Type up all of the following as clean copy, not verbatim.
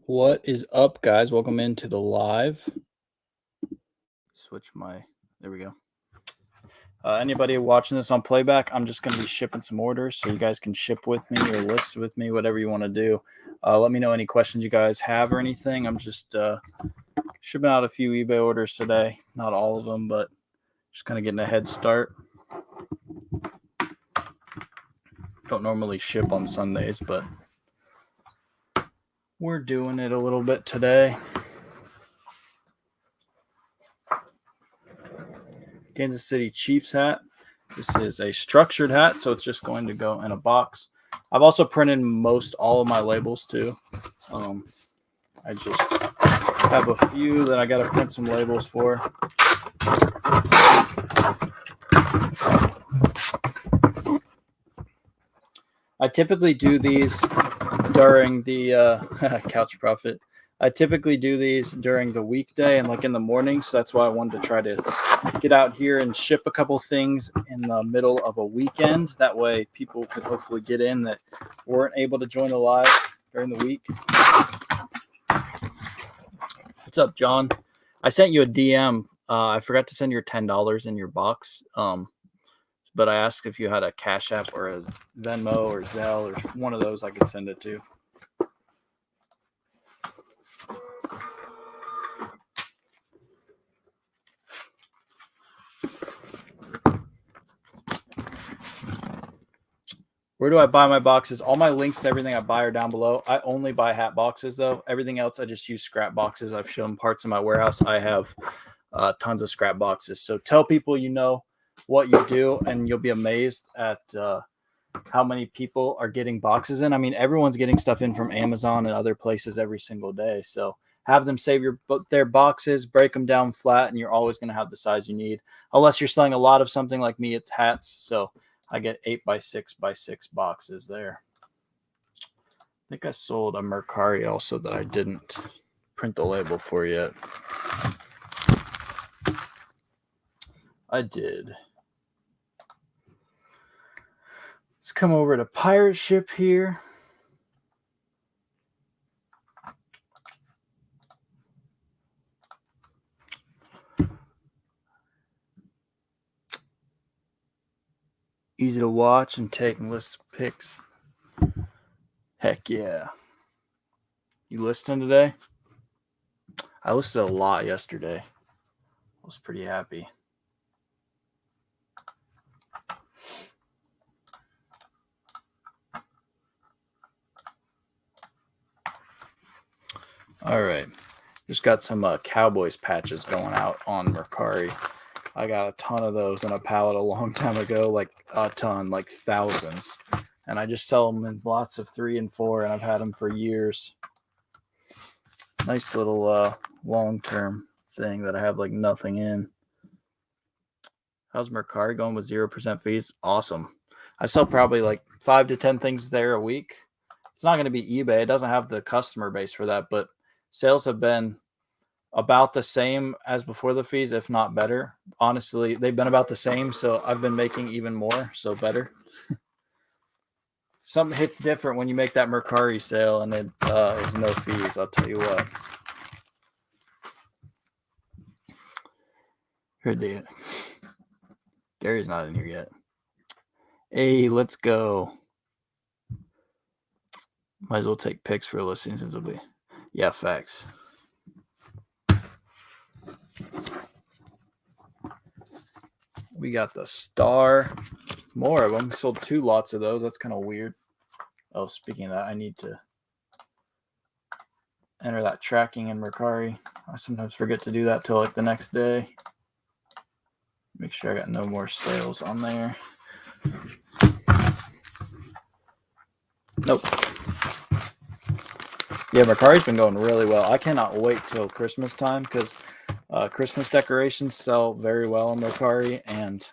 What is up, guys? Welcome into the live. There we go. Anybody watching this on playback, I'm just going to be shipping some orders so you guys can ship with me or list with me, whatever you want to do. Let me know any questions you guys have or anything. I'm just shipping out a few eBay orders today. Not all of them, but just kind of getting a head start. Don't normally ship on Sundays, but we're doing it a little bit today. Kansas City Chiefs hat. This is a structured hat, so it's just going to go in a box. I've also printed all of my labels too. I just have a few that I got to print some labels for. I typically do these during the Couch Profit. I typically do these during the weekday and like in the morning, so that's why I wanted to try to get out here and ship a couple things in the middle of a weekend. That way people could hopefully get in that weren't able to join the live during the week. What's up, John? I sent you a DM. I forgot to send your $10 in your box, but I asked if you had a Cash App or a Venmo or Zelle or one of those I could send it to. Where do I buy my boxes? All my links to everything I buy are down below. I only buy hat boxes, though. Everything else, I just use scrap boxes. I've shown parts of my warehouse. I have tons of scrap boxes. So tell people you know what you do, and you'll be amazed at how many people are getting boxes in. I mean, everyone's getting stuff in from Amazon and other places every single day. So have them save their boxes, break them down flat, and you're always going to have the size you need. Unless you're selling a lot of something like me, it's hats. So I get 8x6x6 boxes there. I think I sold a Mercari also that I didn't print the label for yet. I did. Let's come over to Pirate Ship here. Easy to watch and take and list pics. Heck yeah. You listening today? I listed a lot yesterday. I was pretty happy. All right. Just got some Cowboys patches going out on Mercari. I got a ton of those in a pallet a long time ago, like a ton, like thousands. And I just sell them in lots of 3 and 4, and I've had them for years. Nice little long-term thing that I have like nothing in. How's Mercari going with 0% fees? Awesome. I sell probably like 5 to 10 things there a week. It's not going to be eBay. It doesn't have the customer base for that, but sales have been about the same as before the fees, if not better. Honestly, they've been about the same, so I've been making even more, so better. Something hits different when you make that Mercari sale and it is no fees, I'll tell you what. Heard the Gary's not in here yet. Hey, let's go. Might as well take pics for a listing since it'll be. Yeah, facts. We got the Star. More of them. Sold 2 lots of those. That's kind of weird. Oh, speaking of that, I need to enter that tracking in Mercari. I sometimes forget to do that till like the next day. Make sure I got no more sales on there. Nope. Yeah, Mercari's been going really well. I cannot wait till Christmas time because Christmas decorations sell very well on Mercari, and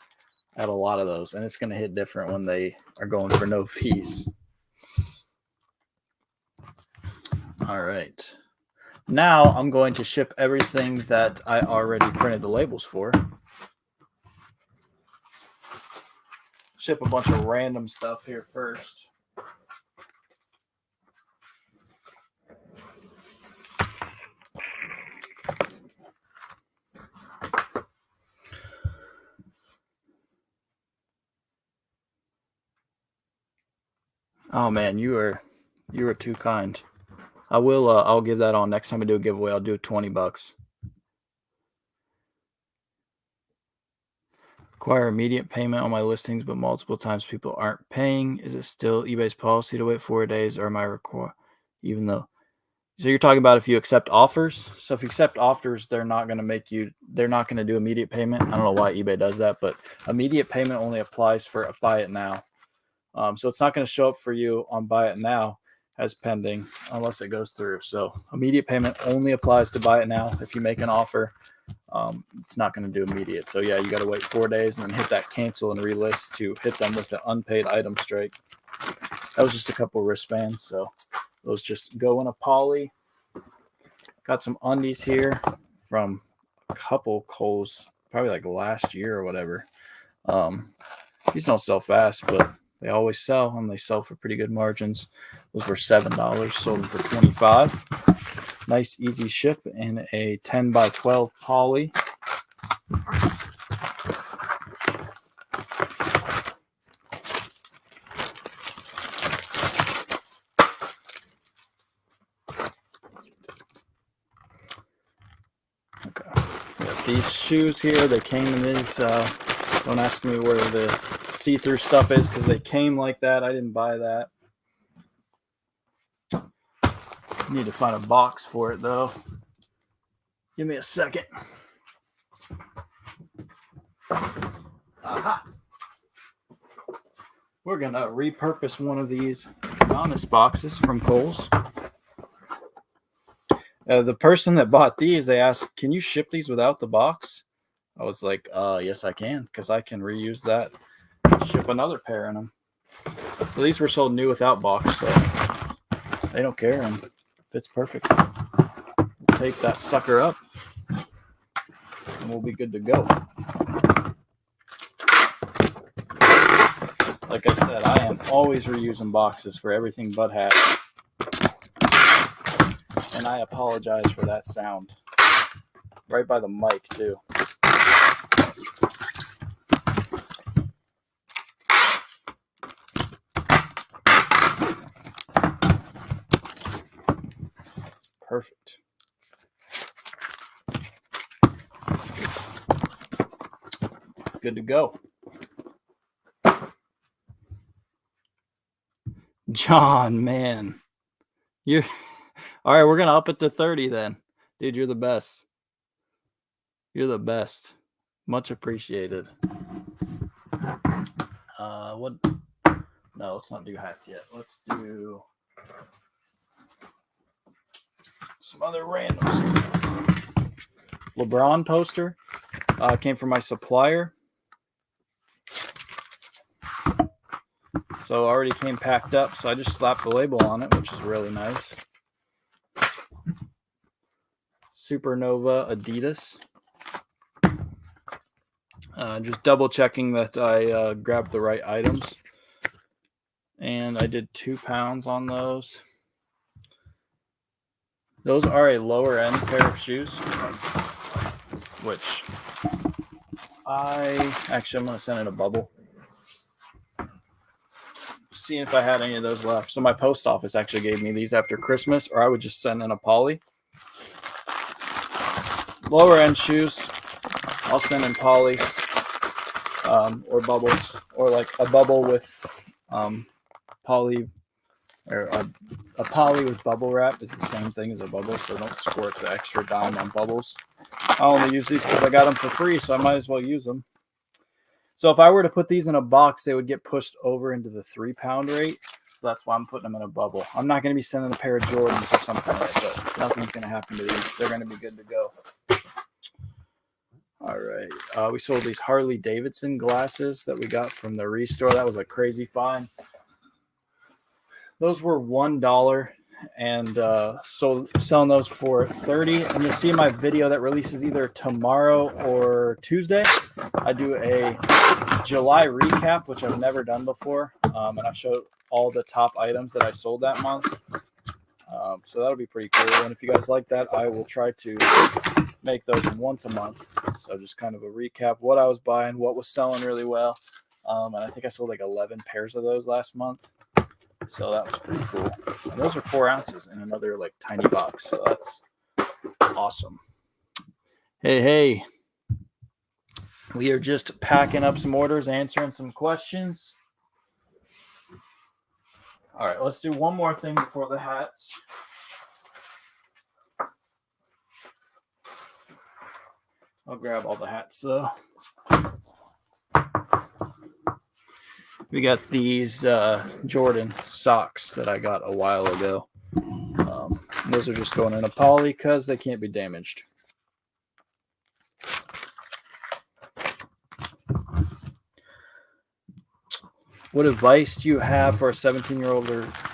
I have a lot of those. And it's going to hit different when they are going for no fees. All right. Now I'm going to ship everything that I already printed the labels for. Ship a bunch of random stuff here first. Oh man, you are too kind. I will. I'll give that on next time I do a giveaway. I'll do $20. Require immediate payment on my listings, but multiple times people aren't paying. Is it still eBay's policy to wait 4 days, or am I required? Even though, so you're talking about if you accept offers. So if you accept offers, they're not going to make you. They're not going to do immediate payment. I don't know why eBay does that, but immediate payment only applies for a buy it now. So it's not going to show up for you on buy it now as pending unless it goes through. So immediate payment only applies to buy it now. If you make an offer, it's not going to do immediate. So yeah, you got to wait 4 days and then hit that cancel and relist to hit them with the unpaid item strike. That was just a couple of wristbands. So those just go in a poly. Got some undies here from a couple Kohl's, probably like last year or whatever. These don't sell fast, but they always sell, and they sell for pretty good margins. Those were $7, sold them for $25. Nice, easy ship in a 10 by 12 poly. Okay, got these shoes here. They came in these. Don't ask me where the see-through stuff is because they came like that. I didn't buy that. Need to find a box for it though. Give me a second. Aha. We're gonna repurpose one of these honest boxes from Kohl's. The person that bought these, they asked, "Can you ship these without the box?" I was like, "Yes, I can, because I can reuse that, ship another pair in them." So these were sold new without box, so they don't care and fits perfect. We'll take that sucker up, and we'll be good to go. Like I said, I am always reusing boxes for everything but hats. And I apologize for that sound. Right by the mic, too. Perfect. Good to go. John, man. You're all right. We're going to up it to 30 then. Dude, you're the best. You're the best. Much appreciated. What? No, let's not do hats yet. Let's do some other random stuff. LeBron poster came from my supplier. So already came packed up. So I just slapped the label on it, which is really nice. Supernova Adidas. Just double checking that I grabbed the right items. And I did 2 pounds on those. Those are a lower end pair of shoes, which I'm going to send in a bubble. Seeing if I had any of those left. So my post office actually gave me these after Christmas, or I would just send in a poly. Lower end shoes, I'll send in polys or bubbles, or like a bubble with poly, or a poly with bubble wrap is the same thing as a bubble, so don't squirt the extra dime on bubbles. I only use these because I got them for free, so I might as well use them. So if I were to put these in a box, they would get pushed over into the 3 pound rate. So that's why I'm putting them in a bubble. I'm not going to be sending a pair of Jordans or something like that, but nothing's going to happen to these. They're going to be good to go. All right. We sold these Harley Davidson glasses that we got from the Restore. That was a crazy find. Those were $1, and so selling those for $30. And you'll see my video that releases either tomorrow or Tuesday. I do a July recap, which I've never done before, and I show all the top items that I sold that month. So that'll be pretty cool. And if you guys like that, I will try to make those once a month. So just kind of a recap, what I was buying, what was selling really well. And I think I sold like 11 pairs of those last month. So that was pretty cool. And those are 4 ounces in another like tiny box. So that's awesome. Hey, we are just packing up some orders, answering some questions. All right, let's do one more thing before the hats. I'll grab all the hats though. We got these Jordan socks that I got a while ago. Those are just going in a poly because they can't be damaged. What advice do you have for a 17-year-old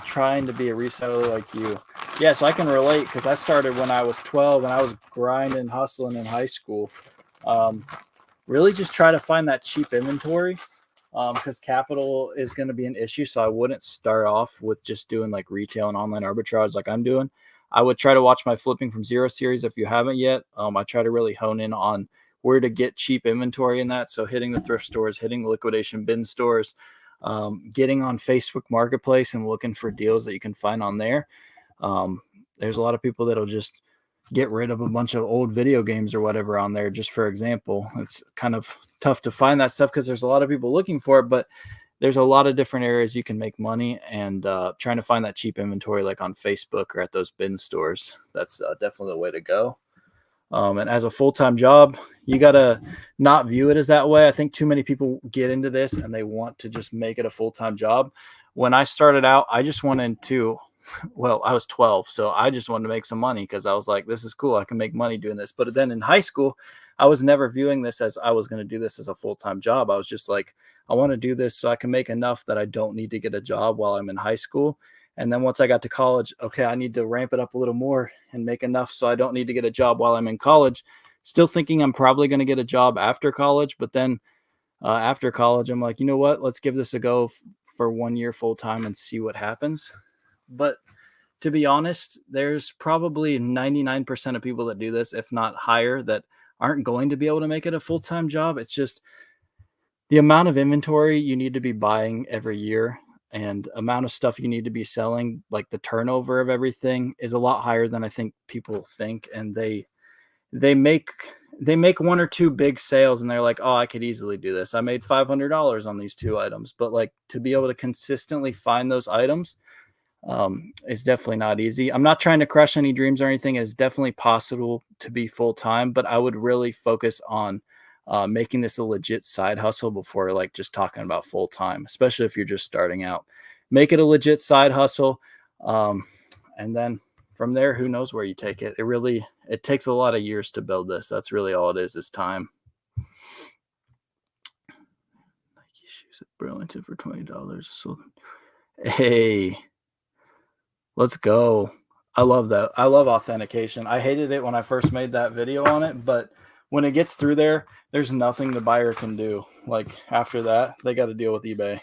trying to be a reseller like you? Yeah, so I can relate because I started when I was 12 and I was grinding, hustling in high school. Really just try to find that cheap inventory because capital is going to be an issue. So I wouldn't start off with just doing like retail and online arbitrage like I'm doing. I would try to watch my Flipping from Zero series if you haven't yet. I try to really hone in on where to get cheap inventory in that. So hitting the thrift stores, hitting the liquidation bin stores, getting on Facebook Marketplace and looking for deals that you can find on there. There's a lot of people that'll just get rid of a bunch of old video games or whatever on there, just for example. It's kind of tough to find that stuff because there's a lot of people looking for it, but there's a lot of different areas you can make money, and trying to find that cheap inventory like on Facebook or at those bin stores, that's definitely the way to go. And as a full-time job, you got to not view it as that way. I think too many people get into this and they want to just make it a full-time job. When I started out, I just wanted to, well, I was 12, so I just wanted to make some money because I was like, this is cool. I can make money doing this. But then in high school, I was never viewing this as I was going to do this as a full-time job. I was just like, I want to do this so I can make enough that I don't need to get a job while I'm in high school. And then once I got to college, okay, I need to ramp it up a little more and make enough so I don't need to get a job while I'm in college. Still thinking I'm probably going to get a job after college. But then after college, I'm like, you know what? Let's give this a go for 1 year full time and see what happens. But to be honest, there's probably 99% of people that do this, if not higher, that aren't going to be able to make it a full-time job. It's just the amount of inventory you need to be buying every year and amount of stuff you need to be selling, like the turnover of everything is a lot higher than I think people think. And they make 1 or 2 big sales and they're like, oh, I could easily do this. I made $500 on these 2 items. But like to be able to consistently find those items is definitely not easy. I'm not trying to crush any dreams or anything. It's definitely possible to be full-time, but I would really focus on making this a legit side hustle before like just talking about full-time, especially if you're just starting out. Make it a legit side hustle. And then from there, who knows where you take it. It takes a lot of years to build this. That's really all it is time. Nike shoes at Burlington for $20. So, hey, let's go. I love that. I love authentication. I hated it when I first made that video on it, but when it gets through there, there's nothing the buyer can do. Like after that, they got to deal with eBay.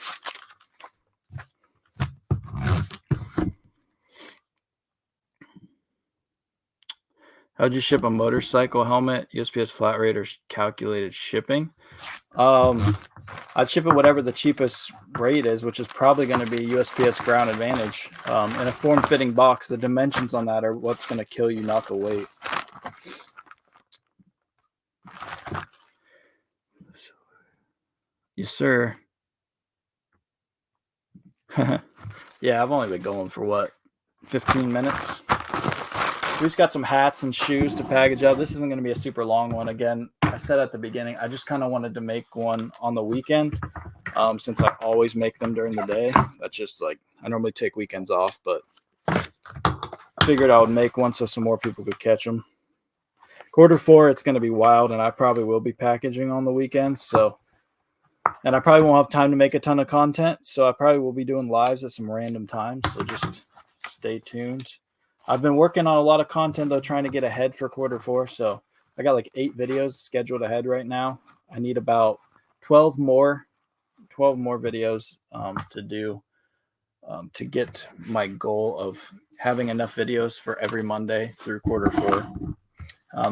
How'd you ship a motorcycle helmet? USPS flat rate or calculated shipping? I'd ship it whatever the cheapest rate is, which is probably going to be USPS Ground Advantage. In a form-fitting box, the dimensions on that are what's going to kill you, not the weight. Yes, sir. Yeah, I've only been going for what, 15 minutes? We just got some hats and shoes to package up. This isn't going to be a super long one. Again, I said at the beginning, I just kind of wanted to make one on the weekend since I always make them during the day. That's just like, I normally take weekends off, but I figured I would make one so some more people could catch them. Q4, it's going to be wild, and I probably will be packaging on the weekends. And I probably won't have time to make a ton of content, so I probably will be doing lives at some random times. So just stay tuned. I've been working on a lot of content, though, trying to get ahead for Q4. So I got like 8 videos scheduled ahead right now. I need about 12 more videos to do to get my goal of having enough videos for every Monday through Q4.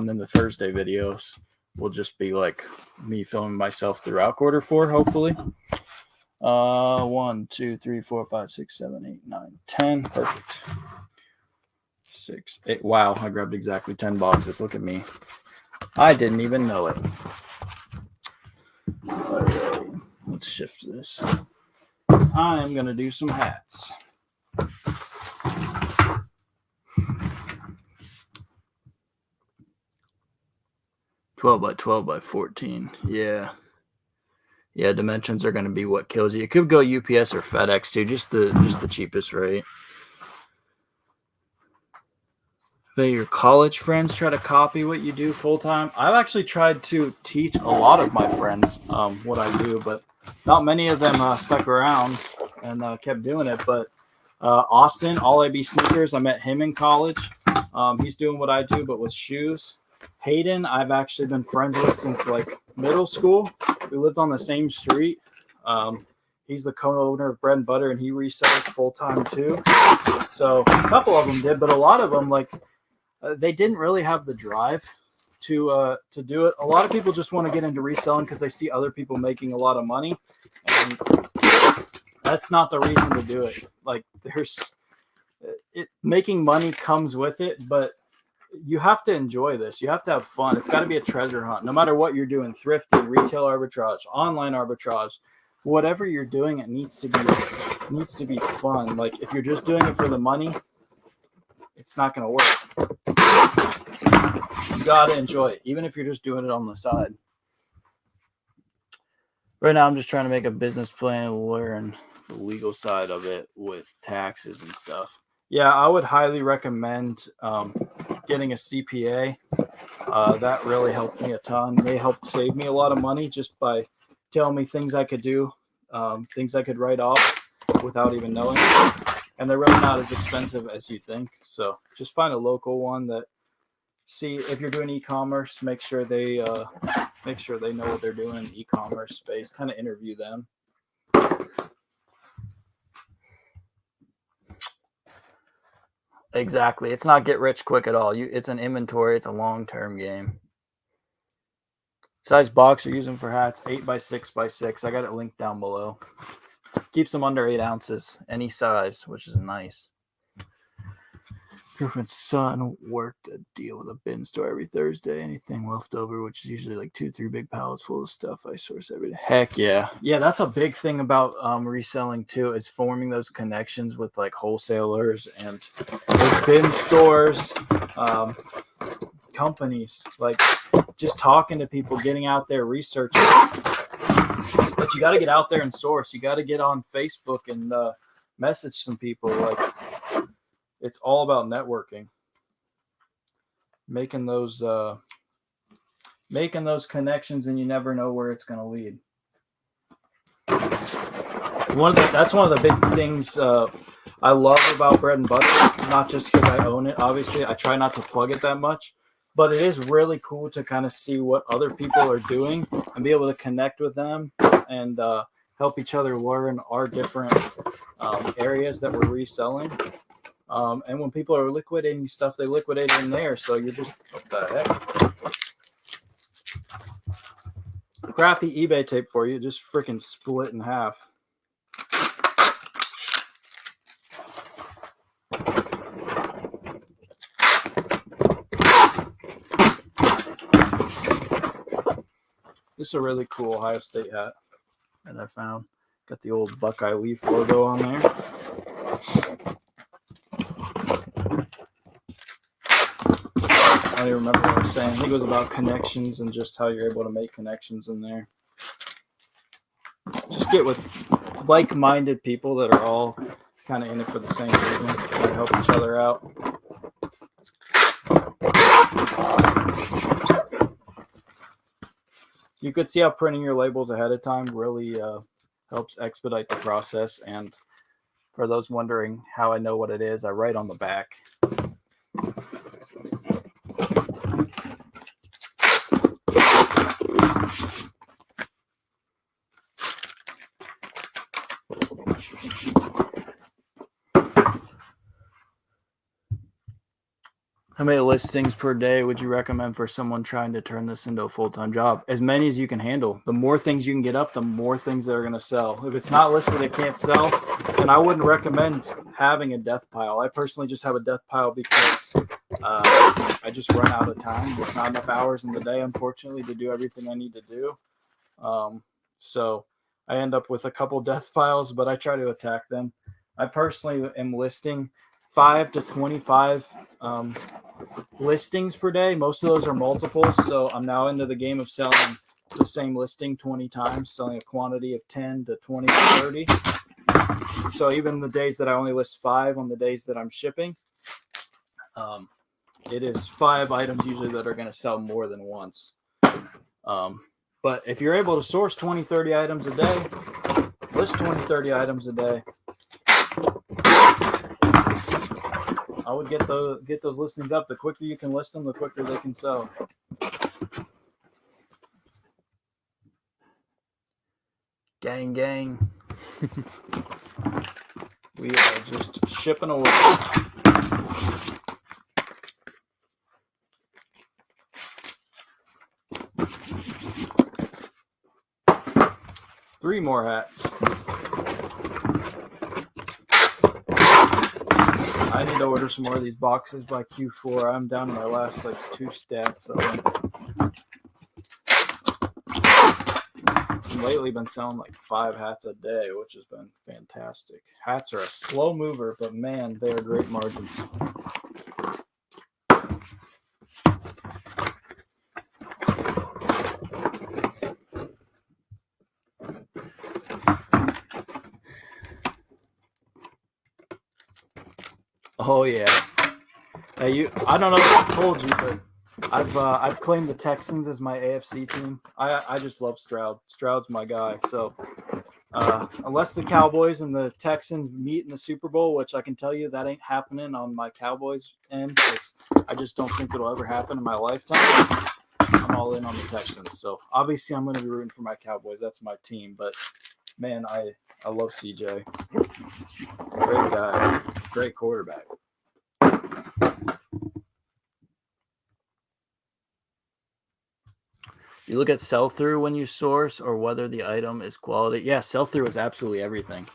Then the Thursday videos will just be like me filming myself throughout Q4, hopefully. 1, 2, 3, 4, 5, 6, 7, 8, 9, 10. Perfect. 6, 8. Wow, I grabbed exactly 10 boxes. Look at me. I didn't even know it. Alright, let's shift this. I am gonna do some hats. $12 by 12 by 14. Yeah. Yeah, dimensions are gonna be what kills you. It could go UPS or FedEx too, just the cheapest rate. But your college friends try to copy what you do full time. I've actually tried to teach a lot of my friends what I do, but not many of them stuck around and kept doing it. But Austin, All I Be Sneakers, I met him in college. He's doing what I do, but with shoes. Hayden, I've actually been friends with since like middle school. We lived on the same street. He's the co-owner of Bread and Butter, and he resells full time too. So a couple of them did, but a lot of them they didn't really have the drive to do it. A lot of people just want to get into reselling because they see other people making a lot of money, and that's not the reason to do it. Like making money comes with it, but you have to enjoy this. You have to have fun. It's got to be a treasure hunt, no matter what you're doing. Thrifting, retail arbitrage, online arbitrage, whatever you're doing, it needs to be fun. Like if you're just doing it for the money, it's not going to work. You got to enjoy it, even if you're just doing it on the side. Right now, I'm just trying to make a business plan and learn the legal side of it with taxes and stuff. Yeah, I would highly recommend getting a CPA. That really helped me a ton. They helped save me a lot of money just by telling me things I could do, things I could write off without even knowing. And they're really not as expensive as you think. So just find a local one that, see if you're doing e-commerce, make sure they know what they're doing in the e-commerce space. Kind of interview them. Exactly. It's not get rich quick at all. It's an inventory. It's a long-term game. Size box you're using for hats, 8 by 6 by 6. I got it linked down below. Keeps them under 8 ounces, any size, which is nice. Girlfriend's son worked a deal with a bin store every Thursday. Anything left over, which is usually like 2-3 big pallets full of stuff I source every day. Heck yeah. Yeah, that's a big thing about reselling too, is forming those connections with like wholesalers and those bin stores, companies, like just talking to people, getting out there, researching. But you got to get out there and source. You got to get on Facebook and message some people. Like, it's all about networking, making those connections, and you never know where it's going to lead. That's one of the big things I love about Bread and Butter. Not just because I own it. Obviously, I try not to plug it that much, but it is really cool to kind of see what other people are doing and be able to connect with them and help each other learn our different areas that we're reselling. And when people are liquidating stuff, they liquidate in there. So you're just, what the heck? Crappy eBay tape for you. Just freaking split in half. This is a really cool Ohio State hat that I found. Got the old Buckeye Leaf logo on there. I don't even remember what I was saying. I think it was about connections and just how you're able to make connections in there. Just get with like-minded people that are all kind of in it for the same reason, trying to help each other out. You could see how printing your labels ahead of time really helps expedite the process. And for those wondering how I know what it is, I write on the back. How many listings per day would you recommend for someone trying to turn this into a full-time job? As many as you can handle. The more things you can get up, the more things that are going to sell. If it's not listed, it can't sell. And I wouldn't recommend having a death pile. I personally just have a death pile because I just run out of time. There's not enough hours in the day, unfortunately, to do everything I need to do. So I end up with a couple death piles, but I try to attack them. I personally am listing 5 to 25 listings per day. Most of those are multiples, so I'm now into the game of selling the same listing 20 times, selling a quantity of 10 to 20 to 30. So even the days that I only list 5 on the days that I'm shipping, it is 5 items usually that are going to sell more than once. But if you're able to source 20, 30 items a day, list 20, 30 items a day, I would get those listings up. The quicker you can list them, the quicker they can sell. Gang, gang. We are just shipping away. Three more hats. I need to order some more of these boxes by Q4. I'm down to my last 2 stacks of them. I've lately been selling 5 hats a day, which has been fantastic. Hats are a slow mover, but man, they are great margins. Oh yeah. Hey, I don't know if I told you, but I've claimed the Texans as my AFC team. I just love Stroud. Stroud's my guy. So unless the Cowboys and the Texans meet in the Super Bowl, which I can tell you that ain't happening on my Cowboys end, because I just don't think it'll ever happen in my lifetime. I'm all in on the Texans. So obviously I'm going to be rooting for my Cowboys. That's my team. But man, I love CJ. Great guy. Great quarterback. You look at sell-through when you source or whether the item is quality. Yeah, sell-through is absolutely everything.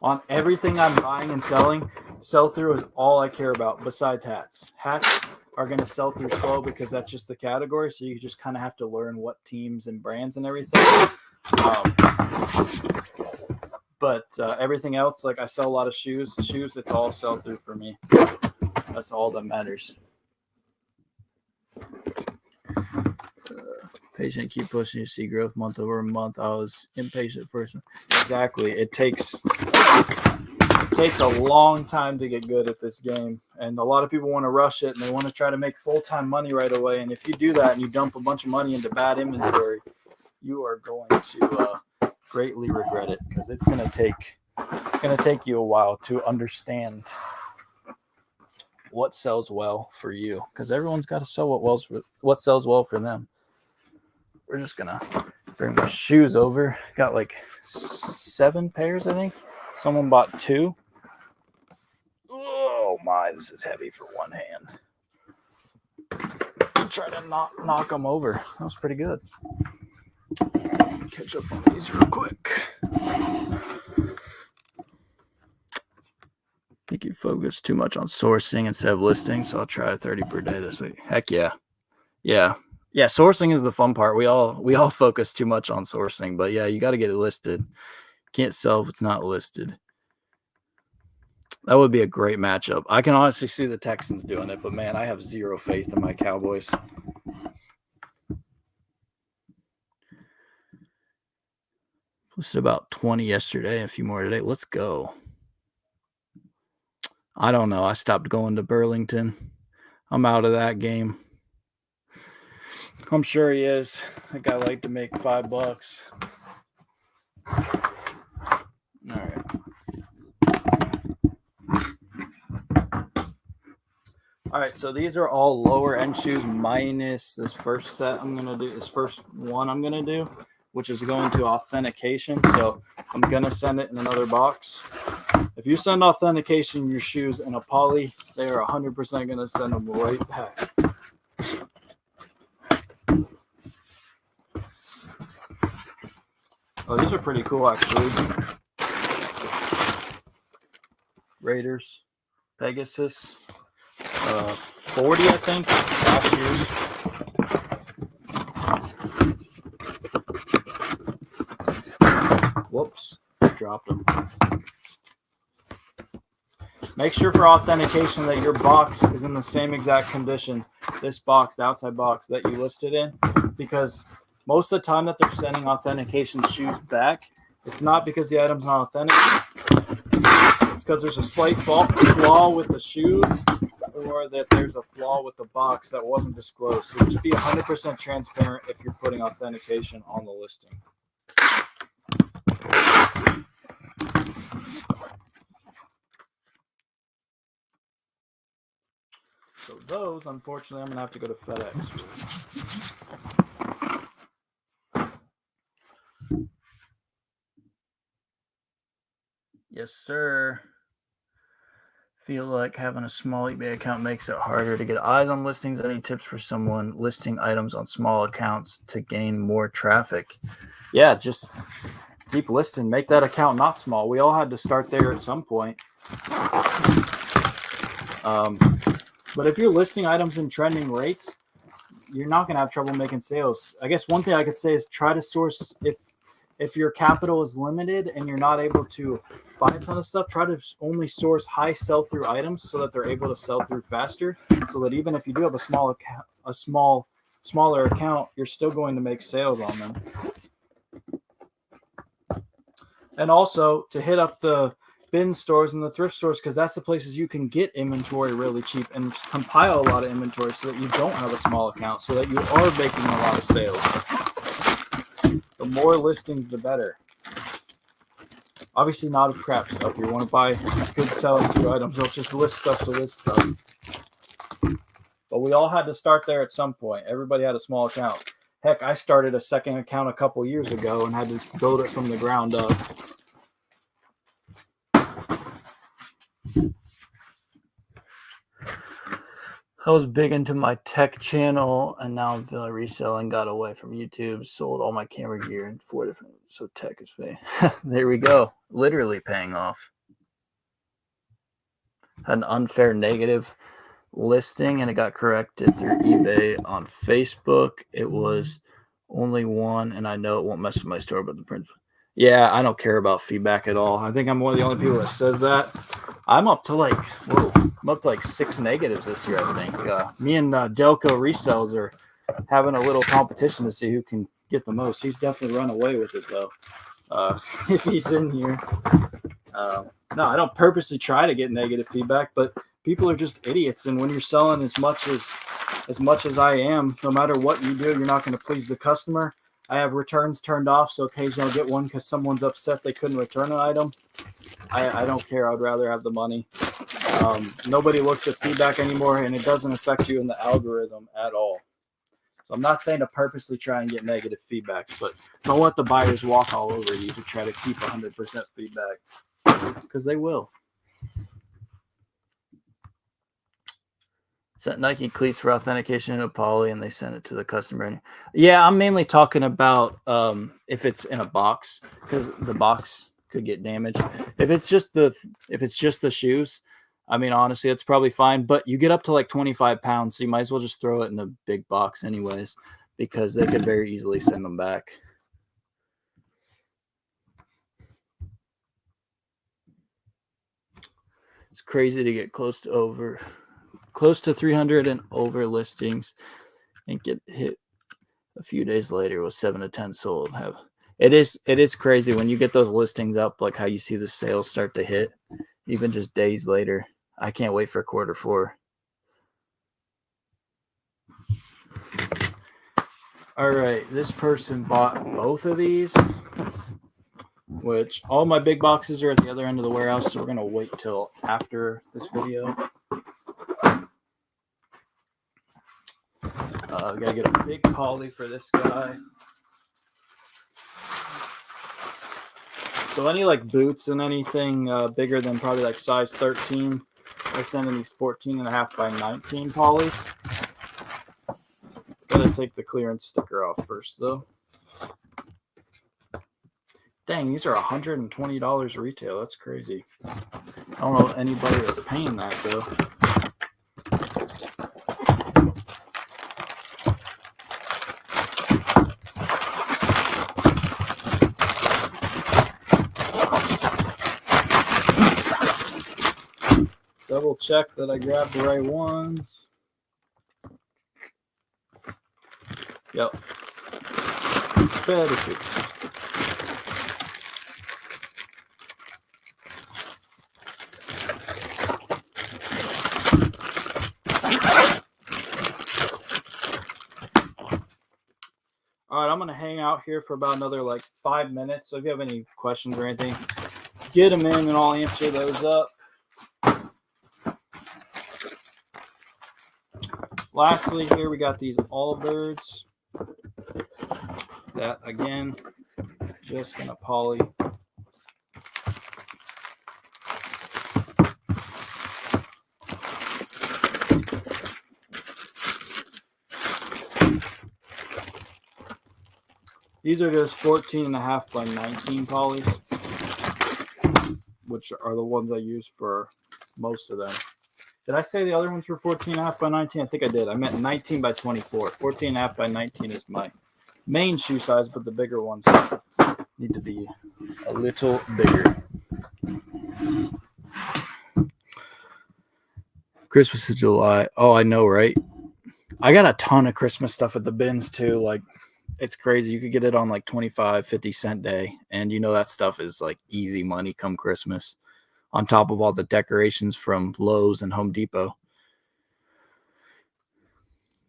On everything I'm buying and selling, sell-through is all I care about besides hats. Hats are going to sell through slow because that's just the category, so you just kind of have to learn what teams and brands and everything. But everything else, I sell a lot of shoes. Shoes, it's all sell-through for me. That's all that matters. Patient, keep pushing. You see growth month over month. I was impatient first. Exactly. It takes a long time to get good at this game, and a lot of people want to rush it and they want to try to make full-time money right away. And if you do that and you dump a bunch of money into bad inventory, you are going to greatly regret it, because it's going to take you a while to understand what sells well for you, because everyone's got to sell what sells well for them. We're just gonna bring my shoes over. Got 7 pairs, I think. Someone bought 2. Oh my, this is heavy for one hand. Try to knock them over. That was pretty good. Catch up on these real quick. I think you focus too much on sourcing instead of listing, so I'll try 30 per day this week. Heck yeah. Yeah, sourcing is the fun part. We all focus too much on sourcing, but yeah, you got to get it listed. Can't sell if it's not listed. That would be a great matchup. I can honestly see the Texans doing it, but man, I have zero faith in my Cowboys. Listed about 20 yesterday, a few more today. Let's go. I don't know. I stopped going to Burlington. I'm out of that game. I'm sure he is. That guy like to make $5. All right. All right, so these are all lower end shoes minus this first set I'm going to do, this first one I'm going to do, which is going to authentication. So I'm going to send it in another box. If you send authentication your shoes in a poly, they are 100% going to send them right back. Oh, these are pretty cool, actually. Raiders, Pegasus, 40, I think, last year. Whoops, dropped them. Make sure for authentication that your box is in the same exact condition, this box, the outside box that you listed in, because most of the time that they're sending authentication shoes back, it's not because the item's not authentic. It's because there's a slight flaw with the shoes, or that there's a flaw with the box that wasn't disclosed. So just be 100% transparent if you're putting authentication on the listing. So those, unfortunately, I'm going to have to go to FedEx. Yes, sir. Feel like having a small eBay account makes it harder to get eyes on listings. Any tips for someone listing items on small accounts to gain more traffic? Yeah, just keep listing. Make that account not small. We all had to start there at some point. But if you're listing items in trending rates, you're not going to have trouble making sales. I guess one thing I could say is try to source, if your capital is limited and you're not able to buy a ton of stuff, try to only source high sell-through items so that they're able to sell through faster, so that even if you do have a smaller account, you're still going to make sales on them. And also to hit up the bin stores and the thrift stores, because that's the places you can get inventory really cheap and compile a lot of inventory so that you don't have a small account, so that you are making a lot of sales. The more listings, the better. Obviously not of crap stuff. You want to buy good selling through items. Don't just list stuff to list stuff. But we all had to start there at some point. Everybody had a small account. Heck, I started a second account a couple years ago and had to build it from the ground up. I was big into my tech channel, and now I'm feeling reselling. Got away from YouTube, sold all my camera gear in 4 different. So tech is paying. There we go. Literally paying off. Had an unfair negative listing, and it got corrected through eBay. On Facebook, it was only one, and I know it won't mess with my store, but the print. Yeah, I don't care about feedback at all. I think I'm one of the only people that says that. I'm up to like 6 negatives this year, I think. Me and Delco Resells are having a little competition to see who can get the most. He's definitely run away with it, though, if he's in here. No, I don't purposely try to get negative feedback, but people are just idiots. And when you're selling as much as I am, no matter what you do, you're not going to please the customer. I have returns turned off, so occasionally I'll get one because someone's upset they couldn't return an item. I don't care. I'd rather have the money. Nobody looks at feedback anymore, and it doesn't affect you in the algorithm at all. So I'm not saying to purposely try and get negative feedbacks, but don't let the buyers walk all over you to try to keep 100% feedback, because they will. Sent Nike cleats for authentication in a poly, and they sent it to the customer. Yeah, I'm mainly talking about if it's in a box, because the box could get damaged. If it's just the shoes, I mean, honestly, it's probably fine. But you get up to like 25 pounds, so you might as well just throw it in a big box anyways, because they could very easily send them back. It's crazy to get close to 300 and over listings and get hit a few days later with 7 to 10 sold. It is crazy when you get those listings up, like how you see the sales start to hit even just days later. I can't wait for Q4. All right, this person bought both of these, which all my big boxes are at the other end of the warehouse, so we're gonna wait till after this video. Gotta get a big poly for this guy. So any like boots and anything bigger than probably like size 13, I send in these 14.5 by 19 polys. Gotta take the clearance sticker off first though. Dang, these are $120 retail. That's crazy. I don't know anybody that's paying that though. Double check that I grabbed the right ones. Yep. Better fix. All right, I'm going to hang out here for about another like 5 minutes. So if you have any questions or anything, get them in and I'll answer those up. Lastly, here we got these Allbirds. That again, just going to poly. These are just 14.5 by 19 polys, which are the ones I use for most of them. Did I say the other ones were 14.5 by 19? I think I did. I meant 19 by 24. 14.5 by 19 is my main shoe size, but the bigger ones need to be a little bigger. Christmas is July. Oh, I know, right? I got a ton of Christmas stuff at the bins too. Like, it's crazy. You could get it on like 25, 50 cent day. And you know that stuff is like easy money come Christmas, on top of all the decorations from Lowe's and Home Depot.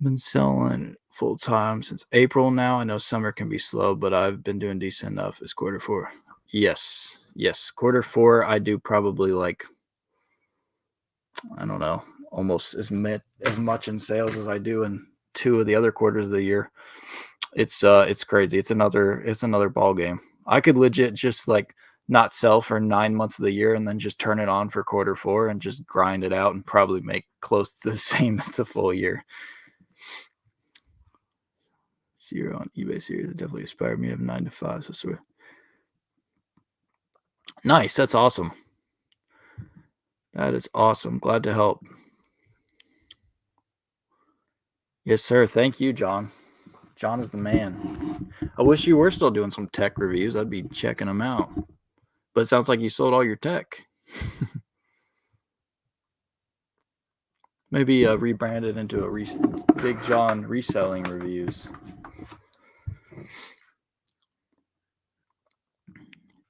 Been selling full time since April now. I know summer can be slow, but I've been doing decent enough. It's Q4. Yes. Q4, I do probably like, I don't know, almost as much in sales as I do in 2 of the other quarters of the year. It's crazy. It's another ball game. I could legit just like not sell for 9 months of the year and then just turn it on for Q4 and just grind it out and probably make close to the same as the full year. Zero on eBay series that definitely inspired me of 9 to 5. So sort of nice. That's awesome. That is awesome. Glad to help. Yes, sir. Thank you, John. John is the man. I wish you were still doing some tech reviews. I'd be checking them out. But it sounds like you sold all your tech. Maybe rebrand it into a Big John Reselling Reviews.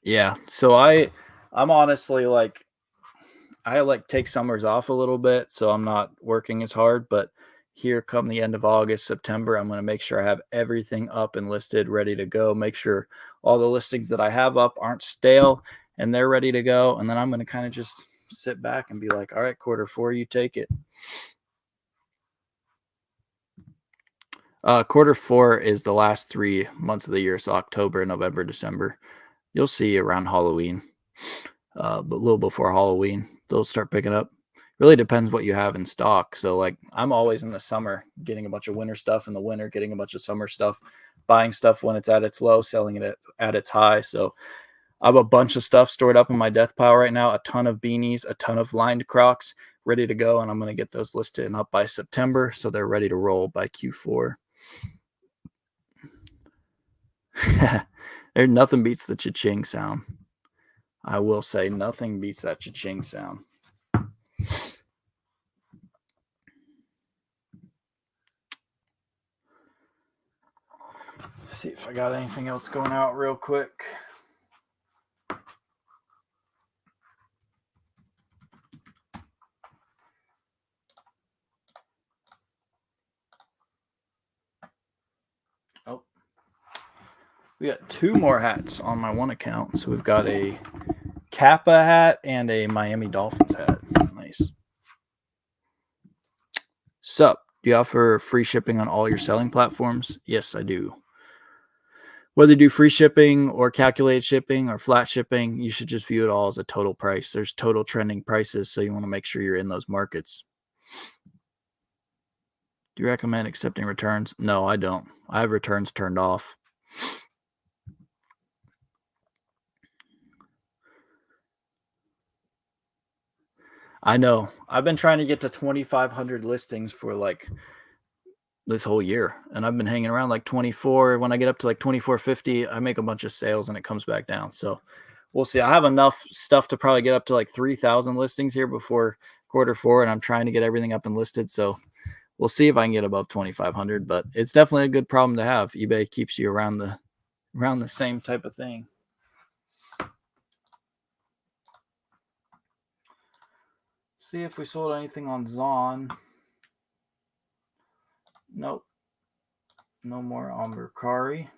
Yeah. So I'm honestly like, I like take summers off a little bit, so I'm not working as hard. But here come the end of August, September, I'm going to make sure I have everything up and listed, ready to go. Make sure all the listings that I have up aren't stale and they're ready to go. And then I'm going to kind of just sit back and be like, all right, Q4, you take it. Q4 is the last 3 months of the year. So October, November, December. You'll see around Halloween, but a little before Halloween, they'll start picking up. Really depends what you have in stock. So like I'm always in the summer getting a bunch of winter stuff, in the winter getting a bunch of summer stuff, buying stuff when it's at its low, selling it at its high. So I have a bunch of stuff stored up in my death pile right now, a ton of beanies, a ton of lined Crocs ready to go. And I'm going to get those listed and up by September. So they're ready to roll by Q4. There's nothing beats the cha-ching sound. I will say nothing beats that cha-ching sound. See if I got anything else going out real quick. Oh, we got 2 more hats on my one account. So we've got a Kappa hat and a Miami Dolphins hat. Nice. Sup? Do you offer free shipping on all your selling platforms? Yes, I do. Whether you do free shipping or calculated shipping or flat shipping, you should just view it all as a total price. There's total trending prices, so you want to make sure you're in those markets. Do you recommend accepting returns? No, I don't. I have returns turned off. I know. I've been trying to get to 2,500 listings for like this whole year, and I've been hanging around like 24. When I get up to like 2450, I make a bunch of sales and it comes back down. So we'll see. I have enough stuff to probably get up to like 3,000 listings here before Q4, and I'm trying to get everything up and listed. So we'll see if I can get above 2,500, but it's definitely a good problem to have. eBay keeps you around the same type of thing. See if we sold anything on Zon. Nope. No more on Mercari.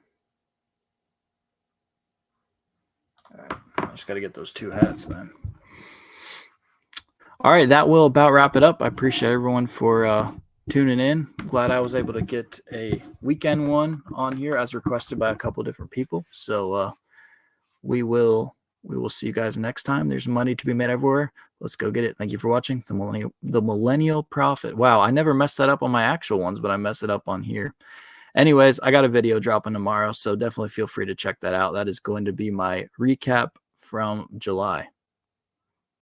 All right. I just got to get those 2 hats then. All right. That will about wrap it up. I appreciate everyone for tuning in. Glad I was able to get a weekend one on here as requested by a couple different people. So we will see you guys next time. There's money to be made everywhere. Let's go get it. Thank you for watching the Millennial Prophet. Wow, I never messed that up on my actual ones, but I messed it up on here. Anyways, I got a video dropping tomorrow, so definitely feel free to check that out. That is going to be my recap from July.